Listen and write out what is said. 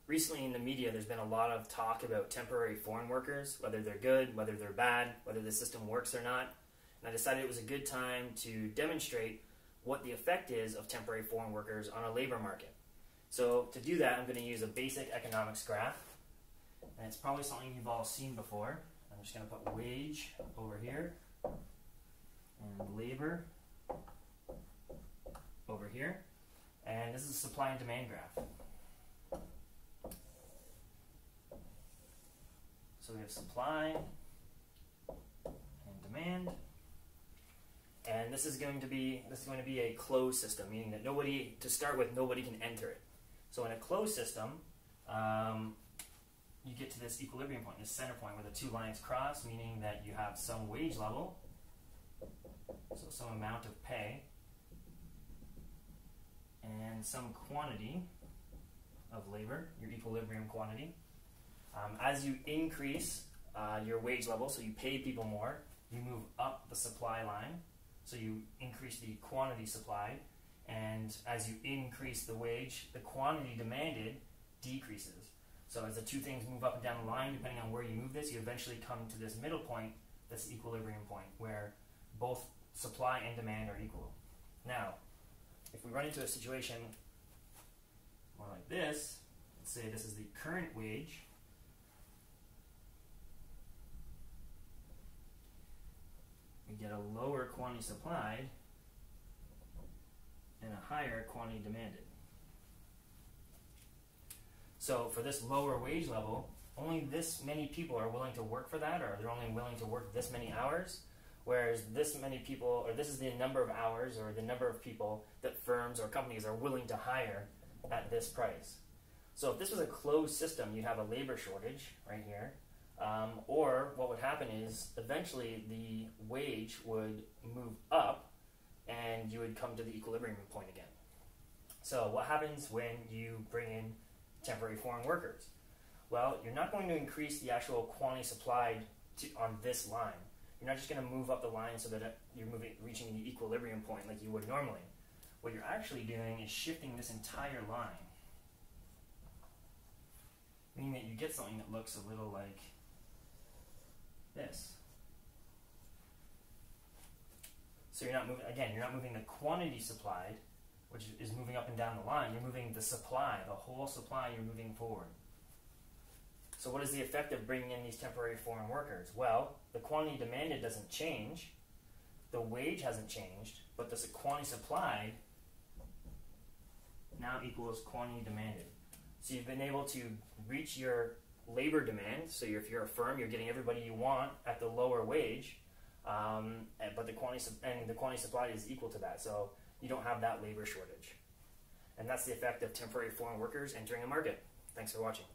Recently in the media, there's been a lot of talk about temporary foreign workers, whether they're good, whether they're bad, whether the system works or not. And I decided it was a good time to demonstrate what the effect is of temporary foreign workers on a labor market. So to do that, I'm going to use a basic economics graph. And it's probably something you've all seen before. I'm just going to put wage over here and labor over here. And this is a supply and demand graph. So we have supply and demand, and this is going to be a closed system, meaning that nobody can enter it. So in a closed system, you get to this equilibrium point, this center point where the two lines cross, meaning that you have some wage level, so some amount of pay, and some quantity of labor, your equilibrium quantity. As you increase your wage level, so you pay people more, you move up the supply line, so you increase the quantity supplied, and as you increase the wage, the quantity demanded decreases. So as the two things move up and down the line, depending on where you move this, you eventually come to this middle point, this equilibrium point, where both supply and demand are equal. Now, if we run into a situation more like this, let's say this is the current wage, we get a lower quantity supplied and a higher quantity demanded. So for this lower wage level, only this many people are willing to work for that, or they're only willing to work this many hours, whereas this many people, or this is the number of hours or the number of people that firms or companies are willing to hire at this price. So if this was a closed system, you'd have a labor shortage right here. Or what would happen is eventually the wage would move up and you would come to the equilibrium point again. So what happens when you bring in temporary foreign workers? Well, you're not going to increase the actual quantity supplied on this line. You're not just going to move up the line so that you're reaching the equilibrium point like you would normally. What you're actually doing is shifting this entire line, meaning that you get something that looks a little like this. So you're not moving the quantity supplied, which is moving up and down the line. You're moving the supply, the whole supply, you're moving forward. So what is the effect of bringing in these temporary foreign workers? Well, the quantity demanded doesn't change, the wage hasn't changed, but the quantity supplied now equals quantity demanded. So you've been able to reach your labor demand, so if you're a firm, you're getting everybody you want at the lower wage, but the quantity supplied is equal to that, so you don't have that labor shortage. And that's the effect of temporary foreign workers entering a market. Thanks for watching.